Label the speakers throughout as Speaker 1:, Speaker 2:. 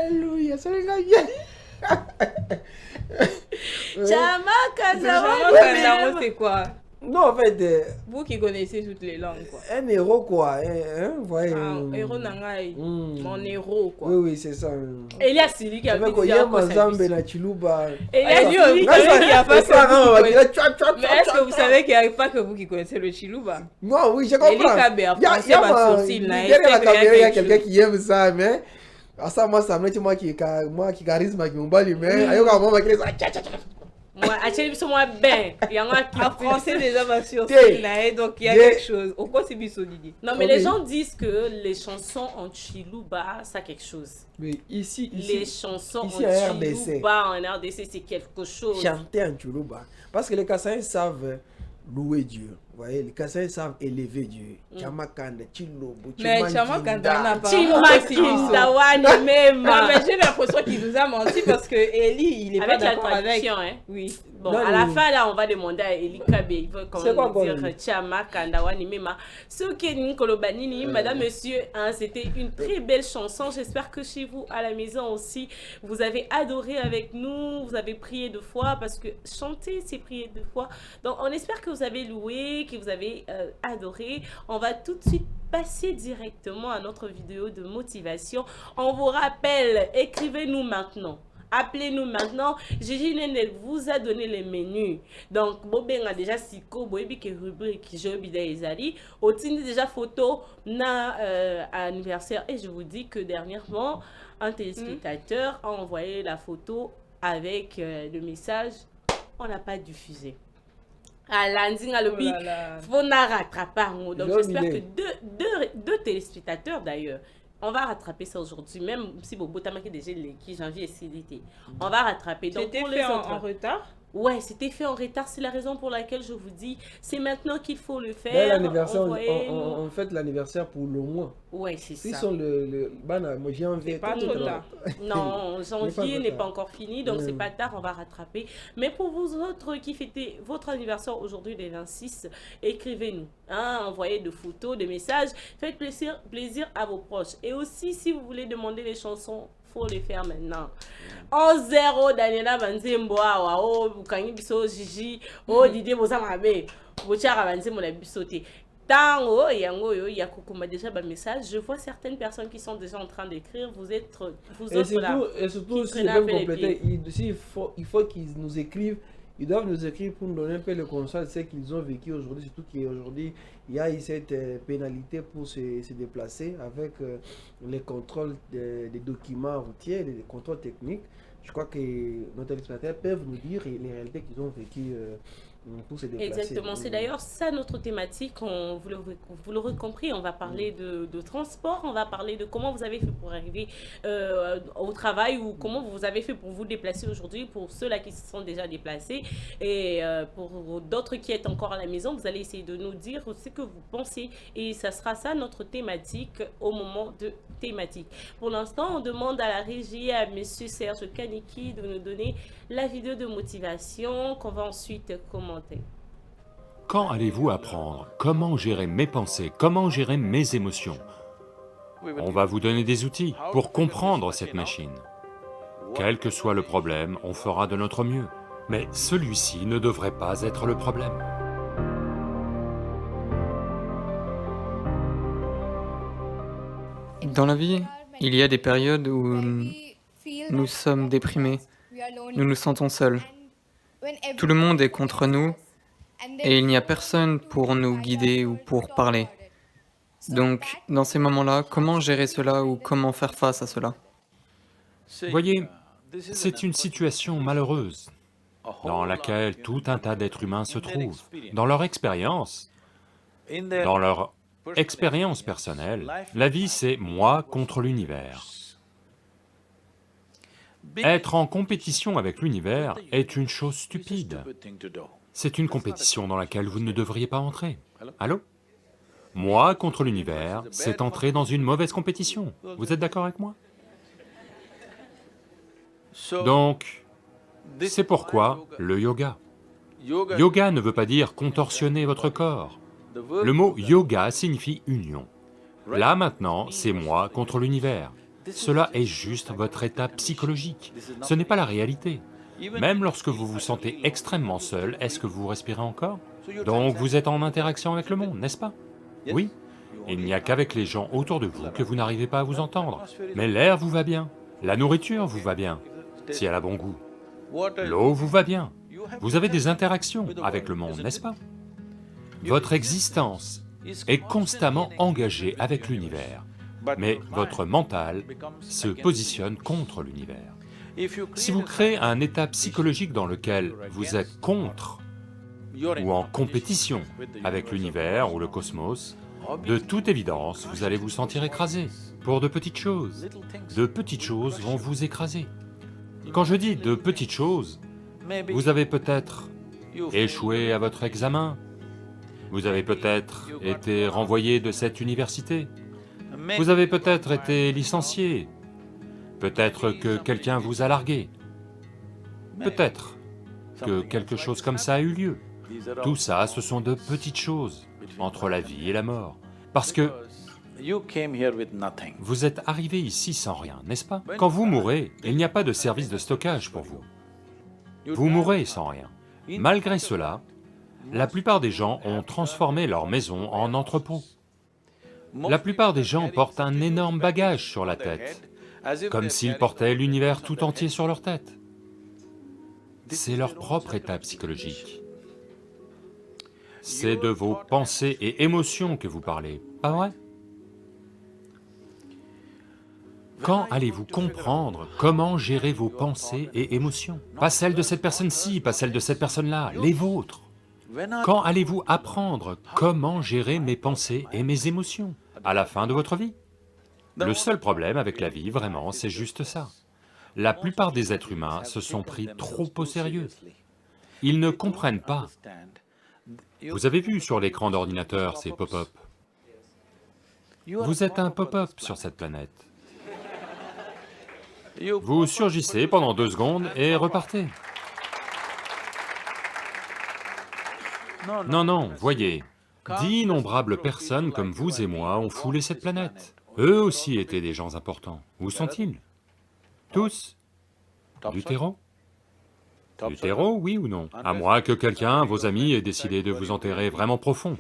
Speaker 1: Alléluia, c'est le gars.
Speaker 2: Chama
Speaker 3: Kandaro, c'est quoi?
Speaker 1: Non, en fait,
Speaker 3: Vous qui connaissez toutes les langues, quoi.
Speaker 1: un héros, quoi. Vous voyez.
Speaker 3: Héros Nangai, mon héros, quoi.
Speaker 1: Oui, oui, c'est ça.
Speaker 2: Elias Sili qui a
Speaker 1: fait
Speaker 2: dit
Speaker 1: qu'il y a Mazambe na Chiluba.
Speaker 3: Elias Sili,
Speaker 2: Elias
Speaker 3: il n'y a pas que
Speaker 1: Mais
Speaker 3: est-ce que vous savez qu'il n'y a pas que vous qui connaissez le Chiluba?
Speaker 1: Non, oui, je comprends.
Speaker 3: Il y a
Speaker 1: derrière la caméra, il y a quelqu'un qui aime ça, mais. Ah, ça, moi, ça me dit moi qui charisme, qui m'emballe, mais. Ayo, quand moi, qui
Speaker 2: moi, achète sur moi ben. Il y en a qui
Speaker 3: en français déjà va sur donc il y a
Speaker 1: Yeah.
Speaker 3: quelque chose. Au quoi c'est bisodidi?
Speaker 2: Non, mais les gens disent que les chansons en Chiluba, ça a quelque chose.
Speaker 1: Mais ici,
Speaker 2: Les chansons
Speaker 1: ici,
Speaker 2: en
Speaker 1: en RDC.
Speaker 2: Chiluba, en RDC, c'est quelque chose.
Speaker 1: chanter en Chiluba. Parce que les Kassaïens savent louer Dieu. Vous voyez, les Kassaïens savent élever Dieu. Chamakanda, Chilobo,
Speaker 3: Mais Chamakanda n'a pas.
Speaker 2: Chimakinda wani même.
Speaker 3: Non, mais j'ai l'impression qu'il nous a menti parce que Eli, il est pas
Speaker 2: Avec la
Speaker 3: d'accord avec.
Speaker 2: traduction, hein.
Speaker 3: Oui.
Speaker 2: Bon,
Speaker 1: Non,
Speaker 2: à la
Speaker 1: mais-
Speaker 2: fin, là, on va demander à Eli Kabe, il veut quand
Speaker 1: C'est
Speaker 2: même
Speaker 1: quoi,
Speaker 2: nous dire
Speaker 1: quoi,
Speaker 2: Chama Kandawani Mema. Ce qui est Nikolobanini, madame, monsieur, hein, c'était une très belle chanson. J'espère que chez vous, à la maison aussi, vous avez adoré avec nous, vous avez prié 2 fois, parce que chanter, c'est prier 2 fois. Donc, on espère que vous avez loué, que vous avez adoré. On va tout de suite passer directement à notre vidéo de motivation. On vous rappelle, écrivez-nous maintenant. Appelez-nous maintenant. Gigi Nene vous a donné les menus. Donc, Bobeng a déjà siko, boebi ke rubrique, Jobida Ezali. Otini déjà photo na anniversaire. Et je vous dis que dernièrement, un téléspectateur a envoyé la photo avec le message. On n'a pas diffusé. À lundi, à l'obi, faut na rattraper. Donc, j'espère que deux téléspectateurs d'ailleurs. On va rattraper ça aujourd'hui, même si Bobo t'a marqué déjà qui janvier et l'été. On va rattraper. Donc
Speaker 3: C'était
Speaker 2: pour
Speaker 3: fait
Speaker 2: les autres,
Speaker 3: en retard.
Speaker 2: ouais, c'était fait en retard. C'est la raison pour laquelle je vous dis, c'est maintenant qu'il faut le
Speaker 1: Là,
Speaker 2: faire.
Speaker 1: l'anniversaire,
Speaker 2: Envoyez-nous.
Speaker 1: on fête l'anniversaire pour le mois.
Speaker 2: Ouais, c'est
Speaker 1: S'ils
Speaker 2: ça.
Speaker 1: sont moi j'ai envie.
Speaker 3: C'est pas trop tard.
Speaker 2: Non, janvier n'est pas
Speaker 1: tard.
Speaker 2: encore fini, donc c'est pas tard, on va rattraper. Mais pour vous autres qui fêtez votre anniversaire aujourd'hui, les 26, écrivez-nous. Hein, envoyez des photos, des messages. Faites plaisir à vos proches. Et aussi, si vous voulez demander les chansons, faut les faire maintenant. En 0, Daniela Banzembo, oh, Bukangi Biso, Gigi, oh, Didier Bozamabe, Bochara Banzembo, la bisoté. Tango, Yango, Yakukuma, déjà un message. Je vois certaines personnes qui sont déjà en train d'écrire. Vous autres là.
Speaker 1: Et surtout,
Speaker 2: qui
Speaker 1: si ils
Speaker 2: traînent un
Speaker 1: veulent
Speaker 2: peu les
Speaker 1: compléter, il faut qu'ils nous écrivent. Ils doivent nous écrire pour nous donner un peu le constat de ce qu'ils ont vécu aujourd'hui. Surtout qu'aujourd'hui, il y a eu cette pénalité pour se déplacer avec les contrôles des documents routiers, les contrôles techniques. Je crois que nos téléspectateurs peuvent nous dire les réalités qu'ils ont vécues pour se déplacer.
Speaker 2: Exactement, c'est d'ailleurs ça notre thématique. Vous l'aurez compris, on va parler de transport, on va parler de comment vous avez fait pour arriver au travail ou comment vous avez fait pour vous déplacer aujourd'hui, pour ceux-là qui se sont déjà déplacés et pour d'autres qui êtes encore à la maison, vous allez essayer de nous dire ce que vous pensez et ça sera ça notre thématique au moment de thématique. Pour l'instant, on demande à la régie, à monsieur Serge Kaniki de nous donner la vidéo de motivation qu'on va ensuite commenter.
Speaker 4: Quand allez-vous apprendre comment gérer mes pensées, comment gérer mes émotions? On va vous donner des outils pour comprendre cette machine. Quel que soit le problème, on fera de notre mieux. Mais celui-ci ne devrait pas être le problème.
Speaker 5: Dans la vie, il y a des périodes où nous sommes déprimés, nous nous sentons seuls. Tout le monde est contre nous et il n'y a personne pour nous guider ou pour parler. Donc, dans ces moments-là, comment gérer cela ou comment faire face à cela?
Speaker 4: Voyez, c'est une situation malheureuse dans laquelle tout un tas d'êtres humains se trouvent. Dans leur expérience personnelle, la vie c'est moi contre l'univers. Être en compétition avec l'univers est une chose stupide. C'est une compétition dans laquelle vous ne devriez pas entrer. Allô? Moi contre l'univers, c'est entrer dans une mauvaise compétition. Vous êtes d'accord avec moi? Donc, c'est pourquoi le yoga. Yoga ne veut pas dire contorsionner votre corps. Le mot yoga signifie union. Là maintenant, c'est moi contre l'univers. Cela est juste votre état psychologique, ce n'est pas la réalité. Même lorsque vous vous sentez extrêmement seul, est-ce que vous respirez encore? Donc vous êtes en interaction avec le monde, n'est-ce pas? Oui. Il n'y a qu'avec les gens autour de vous que vous n'arrivez pas à vous entendre. Mais l'air vous va bien, la nourriture vous va bien, si elle a bon goût. L'eau vous va bien. Vous avez des interactions avec le monde, n'est-ce pas? Votre existence est constamment engagée avec l'univers, mais votre mental se positionne contre l'univers. Si vous créez un état psychologique dans lequel vous êtes contre ou en compétition avec l'univers ou le cosmos, de toute évidence, vous allez vous sentir écrasé pour de petites choses. De petites choses vont vous écraser. Quand je dis de petites choses, vous avez peut-être échoué à votre examen, vous avez peut-être été renvoyé de cette université, vous avez peut-être été licencié, peut-être que quelqu'un vous a largué, peut-être que quelque chose comme ça a eu lieu. Tout ça, ce sont de petites choses entre la vie et la mort, parce que vous êtes arrivé ici sans rien, n'est-ce pas? Quand vous mourrez, il n'y a pas de service de stockage pour vous. Vous mourrez sans rien. Malgré cela, la plupart des gens ont transformé leur maison en entrepôt. La plupart des gens portent un énorme bagage sur la tête, comme s'ils portaient l'univers tout entier sur leur tête. C'est leur propre état psychologique. C'est de vos pensées et émotions que vous parlez, pas vrai? Quand allez-vous comprendre comment gérer vos pensées et émotions? Pas celles de cette personne-ci, pas celles de cette personne-là, les vôtres. Quand allez-vous apprendre comment gérer mes pensées et mes émotions? À la fin de votre vie? Le seul problème avec la vie, vraiment, c'est juste ça. La plupart des êtres humains se sont pris trop au sérieux. Ils ne comprennent pas. Vous avez vu sur l'écran d'ordinateur ces pop-up? Vous êtes un pop-up sur cette planète. Vous surgissez pendant 2 secondes et repartez. Non, non, voyez, d'innombrables personnes comme vous et moi ont foulé cette planète. Eux aussi étaient des gens importants. Où sont-ils? Tous? Du terreau? Du terreau, oui ou non? À moins que quelqu'un, vos amis, ait décidé de vous enterrer vraiment profond,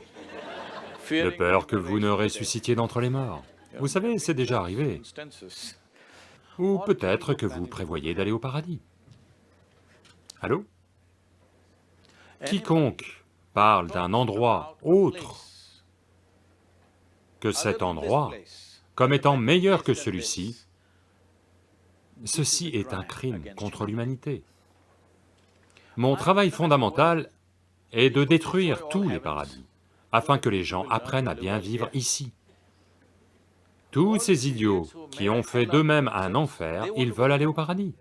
Speaker 4: de peur que vous ne ressuscitiez d'entre les morts. Vous savez, c'est déjà arrivé. Ou peut-être que vous prévoyez d'aller au paradis. Allô? Quiconque parle d'un endroit autre que cet endroit, comme étant meilleur que celui-ci, ceci est un crime contre l'humanité. Mon travail fondamental est de détruire tous les paradis, afin que les gens apprennent à bien vivre ici. Tous ces idiots qui ont fait d'eux-mêmes un enfer, ils veulent aller au paradis.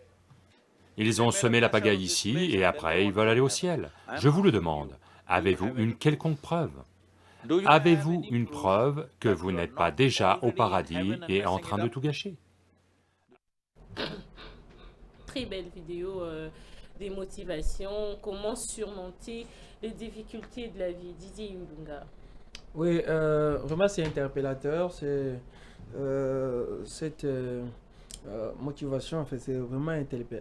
Speaker 4: Ils ont semé la pagaille ici et après ils veulent aller au ciel. Je vous le demande, avez-vous une quelconque preuve? Avez-vous une preuve que vous n'êtes pas déjà au paradis et en train de tout gâcher?
Speaker 2: Très belle vidéo des motivations, comment surmonter les difficultés de la vie. Didier Mbunga.
Speaker 1: Oui, vraiment c'est interpellateur, c'est cette motivation, en fait, c'est vraiment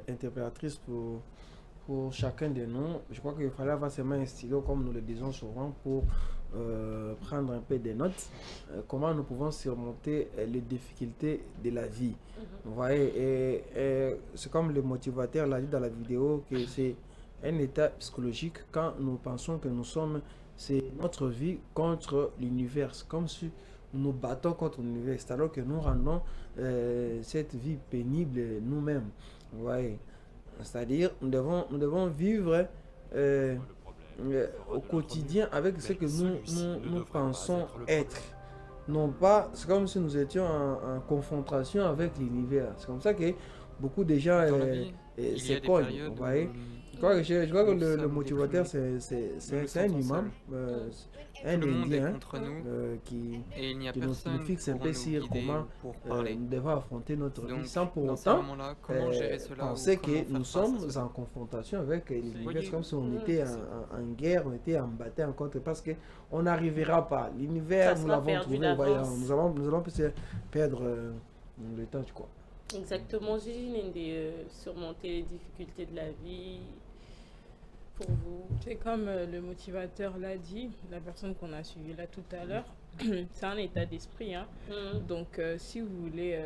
Speaker 1: interpellatrice pour chacun de nous. Je crois qu'il fallait avoir ses mains un stylo, comme nous le disons souvent, pour prendre un peu des notes, comment nous pouvons surmonter les difficultés de la vie. Vous voyez, et c'est comme le motivateur l'a dit dans la vidéo, que c'est un état psychologique quand nous pensons que nous sommes, c'est notre vie contre l'univers, comme si nous battons contre l'univers, alors que nous rendons cette vie pénible nous-mêmes. Vous voyez, c'est-à-dire nous devons vivre au quotidien avec ce que nous pensons être. Non pas, c'est comme si nous étions en confrontation avec l'univers. C'est comme ça que beaucoup de gens c'est con, vous voyez. Je crois que le motivateur, c'est un imam, un Indien qui nous fixe un peu sur comment nous devons affronter notre vie sans pour autant penser que nous sommes en confrontation avec l'univers, comme si on était en guerre, on était en bataille en contre, parce qu'on n'arrivera pas. L'univers, nous l'avons trouvé, nous allons perdre le temps, quoi.
Speaker 2: Exactement, Gigi, surmonter les difficultés de la vie. Pour vous,
Speaker 3: c'est comme le motivateur l'a dit, la personne qu'on a suivie là tout à l'heure, c'est un état d'esprit. Hein. Donc, si vous voulez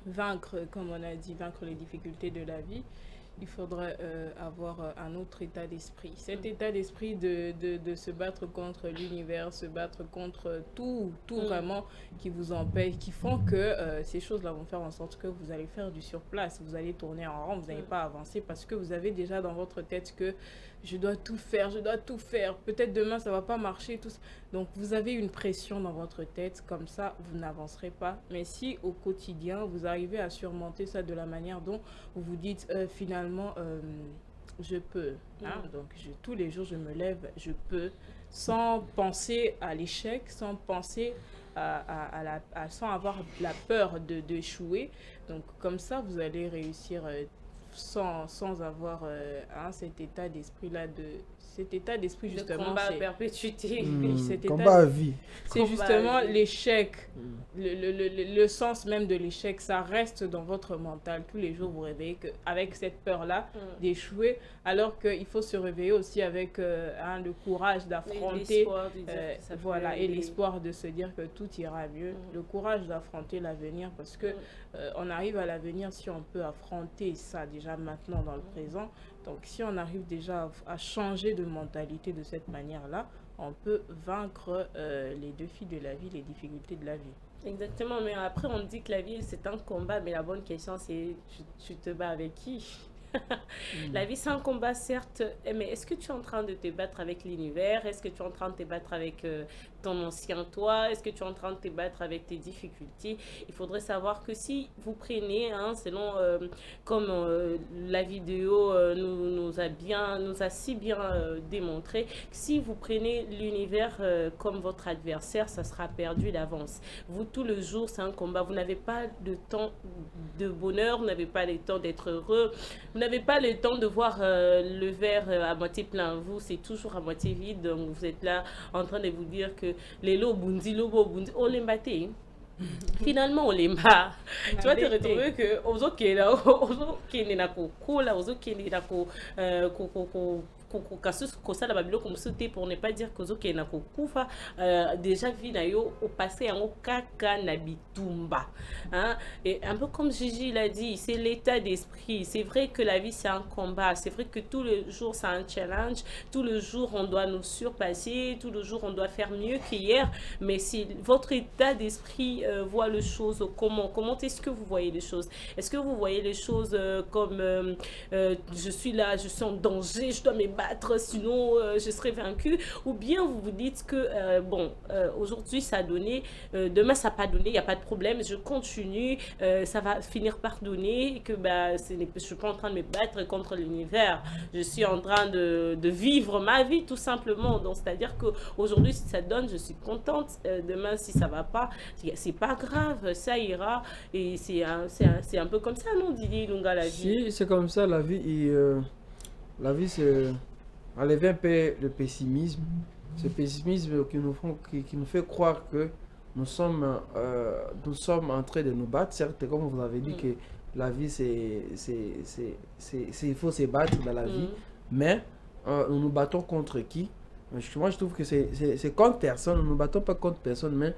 Speaker 3: vaincre, comme on a dit, vaincre les difficultés de la vie, il faudrait avoir un autre état d'esprit. Cet état d'esprit de se battre contre l'univers, se battre contre tout vraiment qui vous empêche, qui font que ces choses-là vont faire en sorte que vous allez faire du surplace, vous allez tourner en rond, vous n'allez pas avancer parce que vous avez déjà dans votre tête que je dois tout faire, peut-être demain ça va pas marcher, tout ça. Donc vous avez une pression dans votre tête, comme ça vous n'avancerez pas. Mais si au quotidien vous arrivez à surmonter ça de la manière dont vous vous dites finalement je peux, hein? Donc tous les jours je me lève, je peux, sans penser à l'échec, sans penser sans avoir la peur d'échouer. Donc comme ça vous allez réussir sans avoir cet état d'esprit-là, cet état d'esprit justement.
Speaker 2: De combat à perpétuité.
Speaker 1: Combat à vie.
Speaker 3: C'est justement l'échec, le sens même de l'échec, ça reste dans votre mental. Tous les jours, vous réveillez avec cette peur-là d'échouer, alors qu'il faut se réveiller aussi avec le courage d'affronter, et l'espoir de se dire que tout ira mieux, le courage d'affronter l'avenir, parce que on arrive à l'avenir si on peut affronter ça déjà maintenant dans le présent. Donc si on arrive déjà à changer de mentalité de cette manière-là, on peut vaincre les défis de la vie, les difficultés de la vie.
Speaker 2: Exactement, mais après on dit que la vie c'est un combat, mais la bonne question c'est tu te bats avec qui? La vie c'est un combat certes, mais est-ce que tu es en train de te battre avec l'univers? Est-ce que tu es en train de te battre avec ton ancien toi? Est-ce que tu es en train de te battre avec tes difficultés? Il faudrait savoir que si vous prenez, selon comme la vidéo nous a si bien démontré, si vous prenez l'univers comme votre adversaire, ça sera perdu d'avance. Vous, tout le jour, c'est un combat. Vous n'avez pas de temps de bonheur, vous n'avez pas le temps d'être heureux, vous n'avez pas le temps de voir le verre à moitié plein. Vous, c'est toujours à moitié vide. Donc, vous êtes là en train de vous dire que les lobundi, on les battait. Finalement, on les bat. Tu vas te retrouver que pour ne pas dire que déjà vu au passé en kaka nabitumba, et un peu comme Gigi l'a dit, c'est l'état d'esprit. C'est vrai que la vie c'est un combat, c'est vrai que tous les jours c'est un challenge, tous les jours on doit nous surpasser, tous les jours on doit faire mieux qu'hier. Mais si votre état d'esprit voit les choses comment est-ce que vous voyez les choses? Est-ce que vous voyez les choses comme je suis là, je suis en danger, je dois me battre, sinon je serai vaincu? Ou bien vous vous dites que aujourd'hui ça a donné, demain ça n'a pas donné, il n'y a pas de problème, je continue, ça va finir par donner, que je ne suis pas en train de me battre contre l'univers, je suis en train de vivre ma vie tout simplement. Donc c'est à dire qu'aujourd'hui si ça donne, je suis contente, demain si ça va pas, c'est pas grave, ça ira. Et c'est un peu comme ça, non, Didi Lunga, la vie?
Speaker 1: Si, c'est comme ça la vie. La vie, c'est enlever un peu le pessimisme. Ce pessimisme qui nous fait croire que nous sommes en train de nous battre. Certes, comme vous avez dit, que la vie, il faut se battre dans la vie. Mais nous nous battons contre qui? Moi, je trouve que c'est contre personne. Nous ne nous battons pas contre personne, mais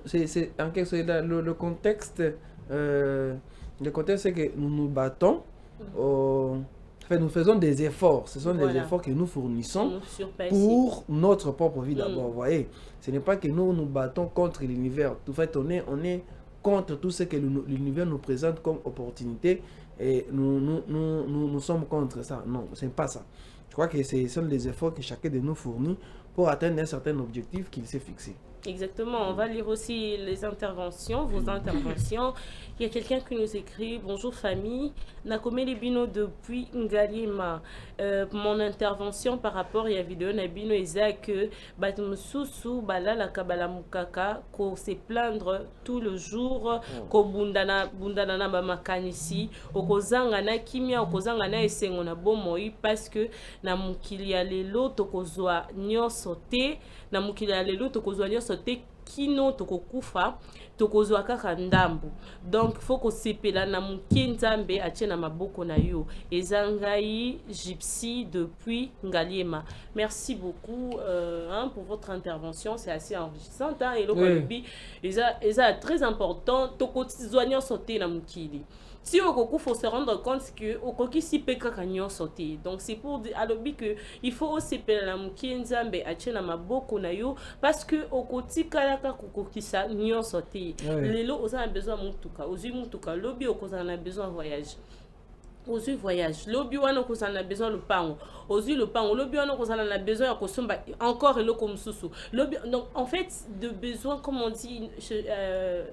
Speaker 1: c'est en quelque sorte le contexte. Le contexte, c'est que nous nous battons. Nous faisons des efforts. Ce sont des efforts que nous fournissons pour notre propre vie d'abord. Vous voyez, ce n'est pas que nous nous battons contre l'univers. En fait, on est contre tout ce que l'univers nous présente comme opportunité et nous sommes contre ça. Non, ce n'est pas ça. Je crois que ce sont des efforts que chacun de nous fournit pour atteindre un certain objectif qu'il s'est fixé.
Speaker 2: Exactement, on va lire aussi les interventions, vos interventions. Il y a quelqu'un qui nous écrit: bonjour famille, Nakomeli Bino depuis Ngalima. Mon intervention par rapport à la vidéo Nabino Eza que Batmususu Balala Kabala Mukaka, qu'on se plaindre tout le jour, ko bundana na bamakanisi, okozanga na kimia, okozanga na esengo na bomoi, parce que na mukili ya lelo tokozwa nyonso te, na mukili ya lelo tokozwa nyonso te kino tokokufa tokozwa kaka ndambu. Donc faut ko sepela na mukie nzambe atie na maboko na yo. Ezangai Gypsy depuis Ngaliema. Merci beaucoup pour votre intervention, c'est assez enrichissant hein? Et le kolobi eza très important tokozwa nyonso te na mukili. Si au Goku, faut se rendre compte que au Koki si peka kanyon sauté. Donc c'est pour dire à l'objet que il faut aussi peler la moukienzambe à tchena maboko na yo parce que au koti kalaka kokoki sa nyon sauté. Les lots aux a besoin mutuka, aux yeux mutuka, lobby au cause en a besoin voyage. Aux yeux voyage, lobby wana cause en a besoin le pango. Aux yeux le pango, lobby wana cause en a besoin encore et le comme sous. Donc en fait de besoin comme on dit,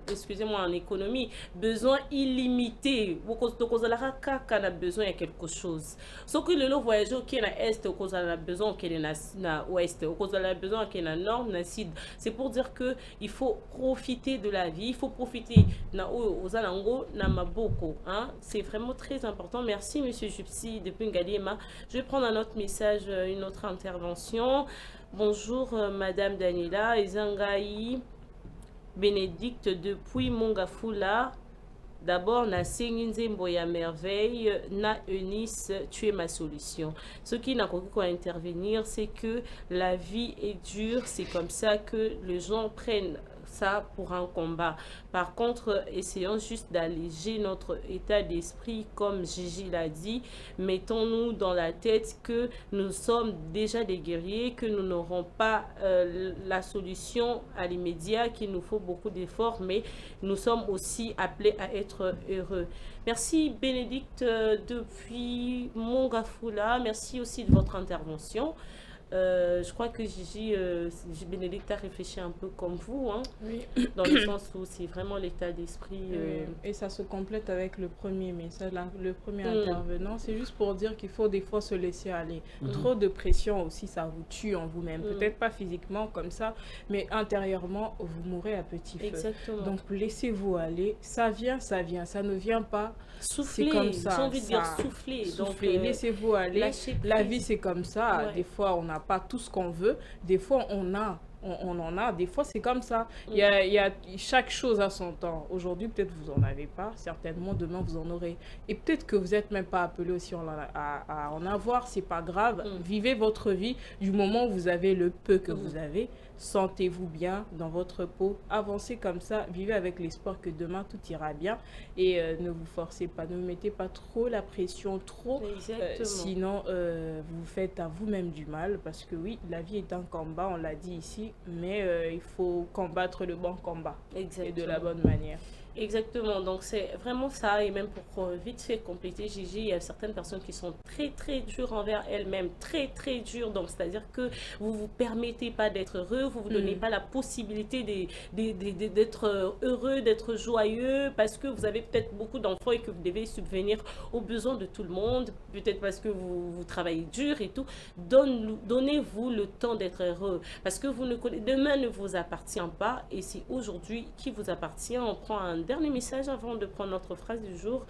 Speaker 2: excusez-moi en économie, besoin illimité. Beaucoup de cause la kaka na besoin de quelque chose. Sauf que le lot voyage qui na est cause en a besoin qui est na ouest, cause en a besoin qui est na nord, na sud. C'est pour dire que il faut profiter de la vie, il faut profiter na aux alango na maboko, hein. C'est vraiment très important. Merci Monsieur Gypsy depuis Ngaliema. Je vais prendre un autre message, une autre intervention. Bonjour Madame Daniela Ezangai Bénédicte depuis Mongafula. D'abord, na Senginzembo ya merveille, na Eunice, tu es ma solution. Ce qui n'a qu'à intervenir, c'est que la vie est dure, c'est comme ça que les gens prennent ça pour un combat. Par contre, essayons juste d'alléger notre état d'esprit, comme Gigi l'a dit. Mettons-nous dans la tête que nous sommes déjà des guerriers, que nous n'aurons pas la solution à l'immédiat, qu'il nous faut beaucoup d'efforts, mais nous sommes aussi appelés à être heureux. Merci Bénédicte depuis Mongafula. Merci aussi de votre intervention. Je crois que Gigi Bénédicte a réfléchi un peu comme vous, hein, oui. Dans le sens où c'est vraiment l'état d'esprit.
Speaker 3: Et ça se complète avec le premier message, le premier intervenant. C'est juste pour dire qu'il faut des fois se laisser aller. Trop de pression aussi, ça vous tue en vous-même. Peut-être pas physiquement comme ça, mais intérieurement, vous mourrez à petit feu.
Speaker 2: Exactement.
Speaker 3: Donc laissez-vous aller. Ça vient, ça ne vient pas.
Speaker 2: Souffler,
Speaker 3: c'est comme ça.
Speaker 2: J'ai envie de dire souffler.
Speaker 3: Souffler, laissez-vous aller. La vie, c'est comme ça.
Speaker 2: Ouais.
Speaker 3: Des fois, on n'a pas tout ce qu'on veut. Des fois, on en a. Des fois, c'est comme ça. Il y a chaque chose à son temps. Aujourd'hui, peut-être vous en avez pas. Certainement, demain, vous en aurez. Et peut-être que vous n'êtes même pas appelé aussi à en avoir. C'est pas grave. Vivez votre vie du moment où vous avez le peu que vous avez. Sentez-vous bien dans votre peau. Avancez comme ça. Vivez avec l'espoir que demain, tout ira bien. Et ne vous forcez pas. Ne vous mettez pas trop la pression, trop. Sinon, vous faites à vous-même du mal. Parce que oui, la vie est un combat, on l'a dit ici. Mais il faut combattre le bon combat.
Speaker 2: Exactement.
Speaker 3: Et de la bonne manière.
Speaker 2: Exactement, donc c'est vraiment ça. Et même pour vite fait compléter Gigi, il y a certaines personnes qui sont très très dures envers elles-mêmes, très très dures. Donc c'est à dire que vous vous permettez pas d'être heureux, vous vous donnez pas la possibilité d'être heureux, d'être joyeux, parce que vous avez peut-être beaucoup d'enfants et que vous devez subvenir aux besoins de tout le monde, peut-être parce que vous travaillez dur et tout. Donnez-vous le temps d'être heureux, parce que demain ne vous appartient pas et c'est aujourd'hui qui vous appartient. On prend un dernier message avant de prendre notre phrase du jour.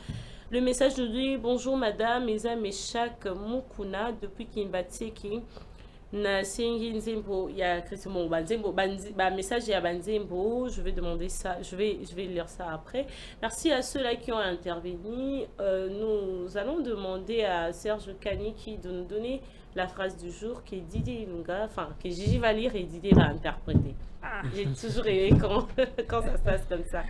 Speaker 2: Le message nous dit: bonjour madame, Eza Meshak Mukuna depuis Kimbatseki. Na Senginzembo, il y a Christement Banzembo, message ya Banzembo. Je vais demander ça, je vais lire ça après. Merci à ceux-là qui ont intervenu. Nous allons demander à Serge Kaniki de nous donner la phrase du jour que Didier Lunga, enfin que Gigi va lire et Didier va interpréter. J'ai toujours aimé quand ça se passe comme ça.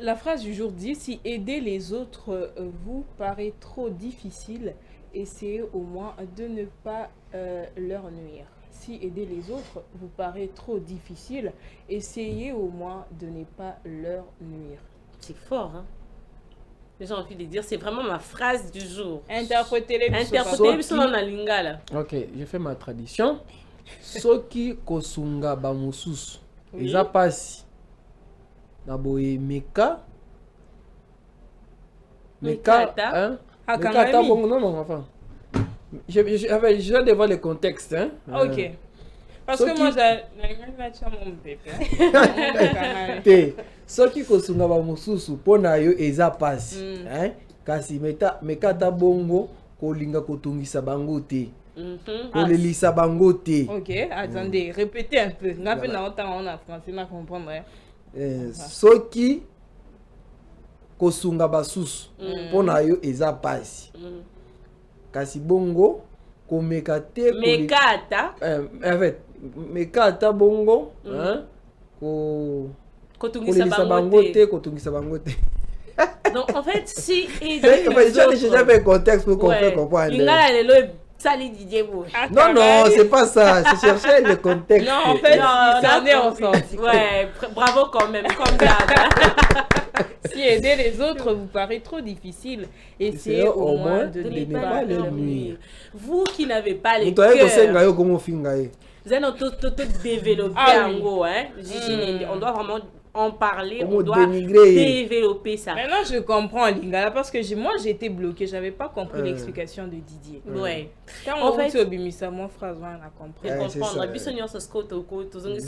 Speaker 3: La phrase du jour dit: si aider les autres vous paraît trop difficile, essayez au moins de ne pas leur nuire. Si aider les autres vous paraît trop difficile, essayez au moins de ne pas leur nuire.
Speaker 2: C'est fort, hein? J'ai envie de dire, c'est vraiment ma phrase du jour.
Speaker 3: Interprétez-les.
Speaker 2: Interprétez-les dans la lingala.
Speaker 1: Ok, je fais ma tradition. soki kosunga ba mosusu eza pasi na boye meka hein meka bon non enfin je viens de voir le contexte hein.
Speaker 3: OK. Parce que moi
Speaker 1: j'ai soki kosunga ba mosusu pona yo eza pasi hein kasi meka ta bongo kolinga kotungisa bango te. Kolelisa bango te.
Speaker 3: OK, attendez, répétez un peu. Na pe na on a français na comprendre.
Speaker 1: Soki kosunga basusu pona yo eza pasi. Kasi bongo komeka te
Speaker 2: mekata
Speaker 1: en fait mekata bongo hein
Speaker 2: kotungisa bango te
Speaker 1: kotungisa bango te.
Speaker 2: Donc en fait si
Speaker 1: j'ai jamais contexte pour qu'on peut comprendre. Non, c'est pas ça. Je cherchais le contexte.
Speaker 3: Non, en fait, ça en est ensemble.
Speaker 2: Ouais, bravo quand même, comme d'hab.
Speaker 3: Si aider les autres vous paraît trop difficile, essayez au moins de ne pas leur nuire.
Speaker 2: Vous qui n'avez pas les cœurs, vous allez tout développer en gros, hein. On doit vraiment en parler, on doit développer ça.
Speaker 3: Maintenant, je comprends Lingala parce que moi j'étais bloquée, j'avais pas compris l'explication de Didier.
Speaker 2: Ouais.
Speaker 3: Quand on fait mon phrase, on a compris.
Speaker 1: C'est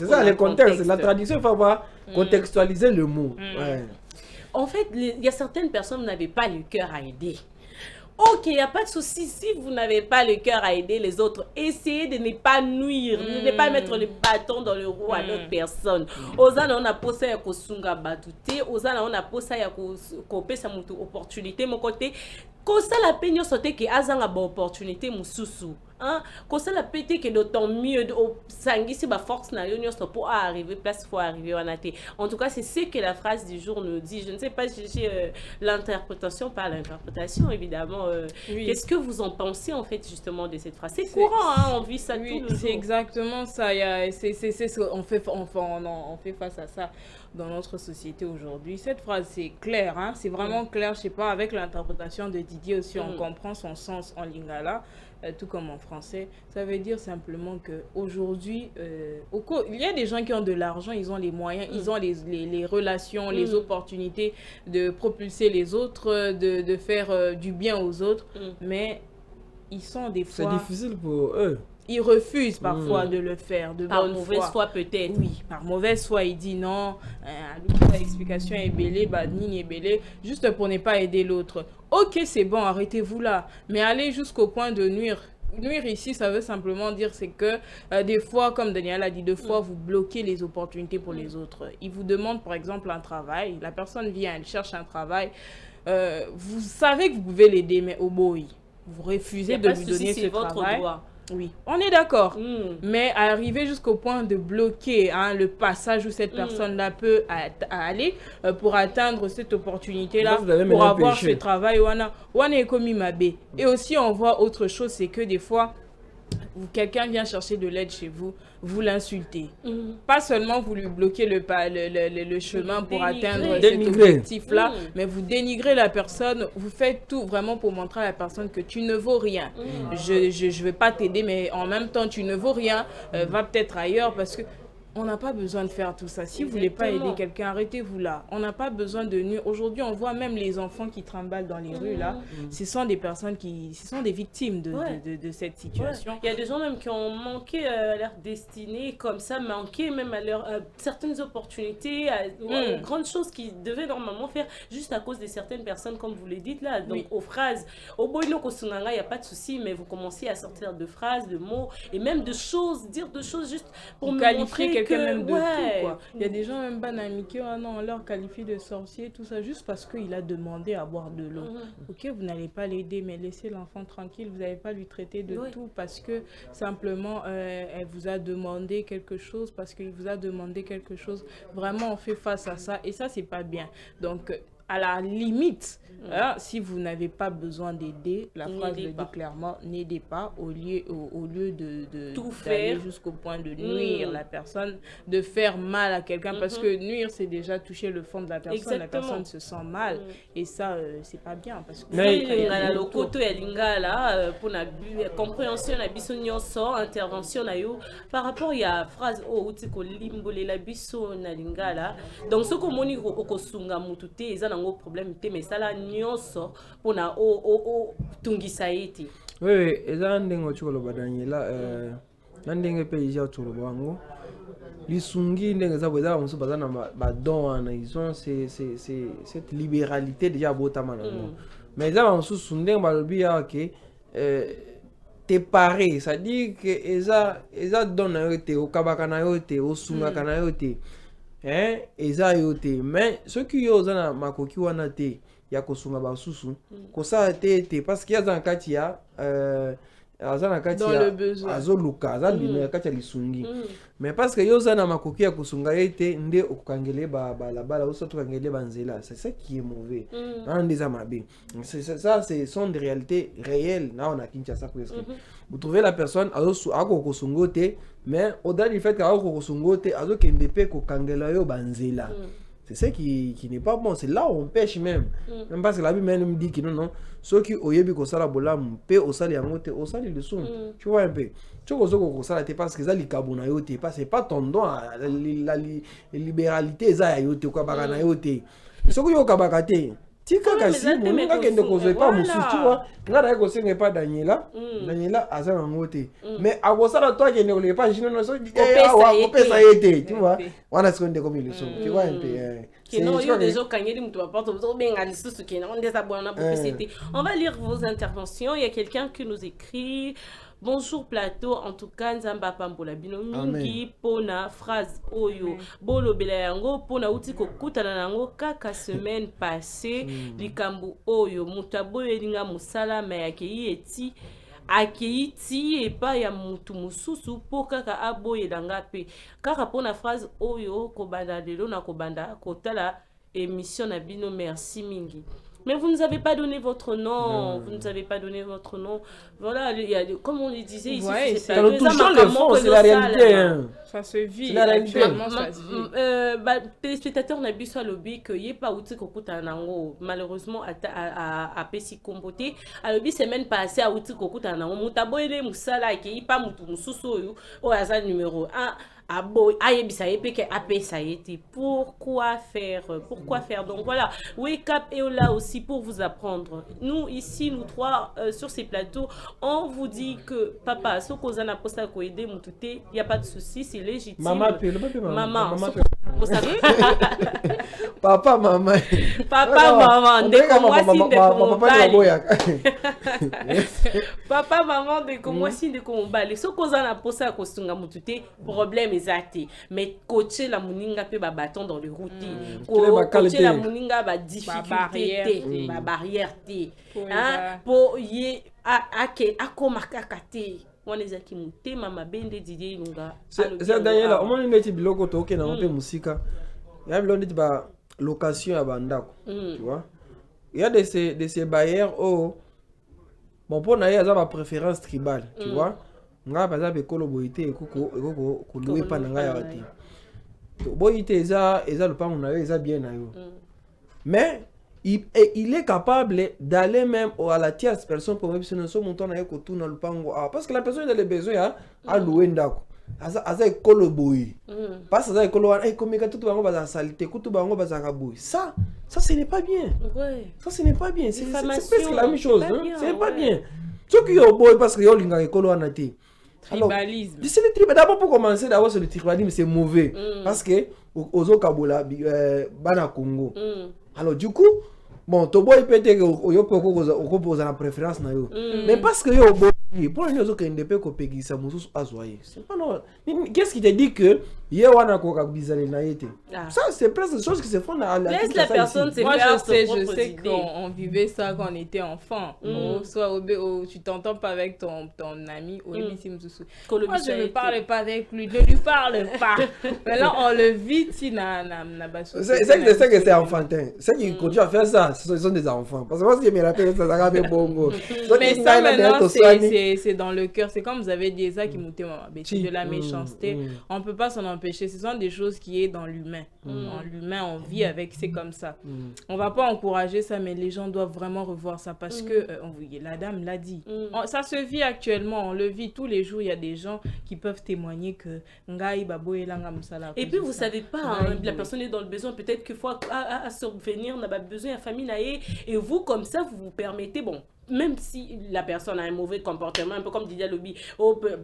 Speaker 1: ça le contexte, la traduction, il faut avoir contextualiser le mot.
Speaker 2: En fait, il y a certaines personnes qui n'avaient pas le cœur à aider. Ok, il n'y a pas de souci. Si vous n'avez pas le cœur à aider les autres, essayez de ne pas nuire, de ne pas mettre le bâton dans le roue à d'autres personnes. Ozana, on a posé à kosunga batute. Ozana, on a posé à kopé sa opportunité. Mon côté, quand ça la peine sauter que azanga ba opportunité mususu. Hein, quand ça la pété que d'autant mieux de sangi si ba force na yon so pour arriver place faut arriver en athée. En tout cas, c'est ce que la phrase du jour nous dit. Je ne sais pas si j'ai l'interprétation par l'interprétation évidemment. Qu'est-ce que vous en pensez en fait justement de cette phrase? C'est courant hein, on vit ça tout le jour.
Speaker 3: C'est exactement ça, c'est ce on fait face à ça dans notre société aujourd'hui. Cette phrase c'est clair hein, c'est vraiment clair, je sais pas avec l'interprétation de Didier aussi on comprend son sens en lingala. Tout comme en français, ça veut dire simplement que aujourd'hui, il y a des gens qui ont de l'argent, ils ont les moyens, ils ont les relations, les opportunités de propulser les autres, de faire du bien aux autres, mais ils sont des fois...
Speaker 1: C'est difficile pour eux.
Speaker 3: Ils refusent parfois de le faire, de
Speaker 2: par
Speaker 3: bonne
Speaker 2: mauvaise foi peut-être.
Speaker 3: Oui, par mauvaise foi, il dit non, l'explication est bêlée, est bêlée, juste pour ne pas aider l'autre. Ok, c'est bon, arrêtez-vous là, mais allez jusqu'au point de nuire. Nuire ici, ça veut simplement dire c'est que des fois, comme Daniel a dit, deux fois, vous bloquez les opportunités pour les autres. Il vous demande par exemple un travail, la personne vient, elle cherche un travail, vous savez que vous pouvez l'aider, mais au bout, vous refusez de lui donner ce travail. Droit. Oui, on est d'accord. Mais arriver jusqu'au point de bloquer hein, le passage où cette personne-là peut aller pour atteindre cette opportunité-là, pour avoir ce travail, on est comme Mabé. Et aussi, on voit autre chose, c'est que des fois, quelqu'un vient chercher de l'aide chez vous, vous l'insultez. Pas seulement vous lui bloquez le chemin pour atteindre cet objectif-là, mais vous dénigrez la personne, vous faites tout vraiment pour montrer à la personne que tu ne vaux rien. Je vais pas t'aider, mais en même temps, tu ne vaux rien, va peut-être ailleurs parce que on n'a pas besoin de faire tout ça. Si vous voulez pas aider quelqu'un, arrêtez-vous là. On n'a pas besoin de nuire. Aujourd'hui, on voit même les enfants qui trimballent dans les rues là. Ce sont des personnes ce sont des victimes de cette situation.
Speaker 2: Il y a des gens même qui ont manqué à leur destinée, comme ça, manqué même à leur certaines opportunités, aux grandes choses qu'ils devaient normalement faire, juste à cause de certaines personnes, comme vous le dites là. Donc, aux phrases, au boino kosunanga, il n'y a pas de souci, mais vous commencez à sortir de phrases, de mots, et même de choses, dire de choses juste pour me
Speaker 3: qualifier quelqu'un même de tout quoi. Il y a des gens même banamiqués, on leur qualifie de sorcier, tout ça, juste parce qu'il a demandé à boire de l'eau. Ok, vous n'allez pas l'aider, mais laissez l'enfant tranquille, vous n'allez pas lui traiter de tout parce que simplement elle vous a demandé quelque chose, parce qu'il vous a demandé quelque chose. Vraiment, on fait face à ça et ça, c'est pas bien. Donc, à la limite, si vous n'avez pas besoin d'aider, la phrase le dit clairement, n'aidez pas au lieu de
Speaker 2: tout
Speaker 3: faire
Speaker 2: faire
Speaker 3: jusqu'au point de nuire la personne, de faire mal à quelqu'un, parce que nuire, c'est déjà toucher le fond de la personne.
Speaker 2: Exactement.
Speaker 3: La personne se sent mal, et ça, c'est pas bien. Parce que
Speaker 2: la lokoto ya lingala pour la compréhension na biso nyonso intervention na yo par rapport ya phrase uti ko limbolela biso na lingala donc ce ko moni ko sunga mutu te eza nango problème te mais sala nyonso pona tungisa eti
Speaker 1: oui eza ndengo chikolo badanyela na ndenge pe ija cholo bango lisungi ndenge za bweza musu bazana badon wana ils ont cette libéralité déjà botama nango mais eza musu ndenge balobi ya ke te paré, ça dit que eza don na yo te okabaka na yo te osungaka na yo te eza yo te mais ceux qui yo zana makoki wana te ya kosunga basusu kosala te parce qu'il y a dans kati ya azana kati ya azoluka azali na kati ya lisungi mais parce que yo zana makoki ya kosunga ete nde okangele balabala oso tokangele banzela c'est ça qui est mauvais dans des amabe ça c'est sont des réalités réelles là on a Kinshasa presque vous trouvez la personne ako kosungo te mais au-delà du fait que ako kosungo te azo kende pe kokangela yo banzela c'est ça qui n'est pas bon. C'est là où on pêche même. Même parce que la Bible même dit que non. Ceux qui ont eu ça la bolam, paix au sali amote, au sali le son. Tu vois un peu. Tu vois que ça la parce que ça li kabona yote, parce que c'est pas ton don la libéralité ça yote quoi bagana yote. Ceux qui ont kabakate. Tika kasi moninga kende kozo pas musu, tu vois. Ngara ko senga pas Daniela. Daniela azana ngote. Mais agosala toi kende ko pas jino no so pesa yete, tu vois. Wana sekonde comme le son. Tu vois un peu.
Speaker 2: On va lire vos interventions. Il y a quelqu'un qui nous écrit. Bonjour plateau, en tout cas nzamba pambola bino mingi pona phrase oyo bolo bela yango pona uti kokutana nango kaka semaine passée likambu oyo mutabo elinga musala ma yakei eti epa ya mutu mususu po kaka aboyelanga pe kaka pona phrase oyo kobanda lelo na kobanda kotala émission na bino merci mingi. Mais vous ne nous avez pas donné votre nom, vous ne nous avez pas donné votre nom. Voilà, comme on le disait ici,
Speaker 1: c'est le touchant le fond, c'est la réalité.
Speaker 3: Ça se vit.
Speaker 1: C'est la réalité.
Speaker 2: Téléspectateur n'a pas lobby que y pas outil kokuta nango malheureusement à Pessi Comboté. À lobby semaine passée à outil kokuta nango mutabo ele musala ki y pas mutu mususu au hasard numéro 1. Pourquoi faire donc voilà, Wake Up est là aussi pour vous apprendre. Nous ici nous trois sur ces plateaux on vous dit que papa ce qu'on a posté à aider il y a pas de souci, c'est légitime.
Speaker 1: Maman papa maman
Speaker 2: de moi papa maman de moi si de combat les ce qu'on a posté à kosunga mutute problème exact mais coacher la muninga pe ba bâton dans les routes coacher la muninga ba difficulté ba barrière hein pour y akomakakate on les a qui monté mama bende Didier Ilunga
Speaker 1: c'est Daniela au moins neti biloko to ke na mpe musika ya biloko neti ba location ya bandako tu vois il y a de ces bailleurs bon pour na ya za ba préférence tribale tu vois nga par exemple ekolo boyite ekoko louer pa na nga ya te boyite eza le pango na yo eza bien na yo mais il est capable d'aller même à la tierce personne pour même si nous sommes montant na ko tout na le pango parce que la personne a les besoins à louer ndako asa ekolo boy parce que asa ekolo wana komeka tout bango baza salité kutu bango baza ka boy ça ce n'est pas bien ça ce n'est pas bien c'est presque la même chose c'est pas bien ceux qui ont boy parce que yo linga ekolo wana te.
Speaker 3: Tribalisme.
Speaker 1: C'est le tribalisme. D'abord pour commencer, d'abord c'est le tribalisme, c'est mauvais parce que aux Kabola, bana Congo. Alors du coup, bon, to boy peut-être yo propose la préférence na yo. Mais parce que yo boy, pour les autres qui ne peuvent pas payer ça mususu azoyer. C'est pas non. Qu'est-ce qui te dit que Ça, c'est presque des choses qui se font à la
Speaker 2: laisse la personne se
Speaker 3: Moi,
Speaker 2: faire
Speaker 3: je sais qu'on vivait ça quand on était enfant. Soit tu t'entends pas avec ton ami. Moi, je ne parle pas avec lui. Ne lui parle pas. Maintenant, on le vit. C'est
Speaker 1: que c'est enfantin. Ceux qui continuent à faire ça, ce sont des enfants. Parce que moi, je me rappelle, ça va bien bongo.
Speaker 3: Mais ça, maintenant, c'est dans le cœur. C'est comme vous avez dit ça qui moutait de la méchanceté. On ne peut pas s'en empêcher. Ce sont des choses qui est dans l'humain. En l'humain, on vit avec, c'est comme ça. On ne va pas encourager ça, mais les gens doivent vraiment revoir ça parce que la dame l'a dit. Ça se vit actuellement, on le vit tous les jours. Il y a des gens qui peuvent témoigner que
Speaker 2: et puis vous savez pas, la personne est dans le besoin, peut-être qu'il faut à subvenir, on a besoin à famille et vous comme ça vous vous permettez, bon, même si la personne a un mauvais comportement, un peu comme Didier Lobby,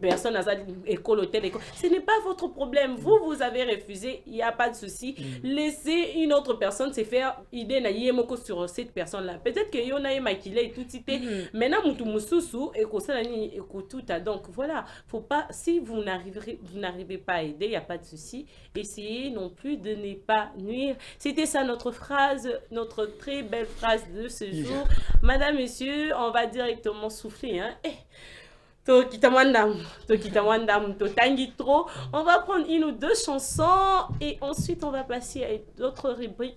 Speaker 2: personne a ça, école, hôtel, école, ce n'est pas votre problème. Vous avez refusé, il n'y a pas de souci. Laissez une autre personne se faire idée sur cette personne-là. Peut-être qu'il y en a maquillé et tout cité. Maintenant, donc voilà, faut pas, si vous n'arrivez pas à aider, il n'y a pas de souci. Essayez non plus de ne pas nuire. C'était ça notre phrase, notre très belle phrase de ce jour. Madame, monsieur, on va directement souffler. On va prendre une ou deux chansons et ensuite on va passer à d'autres rubriques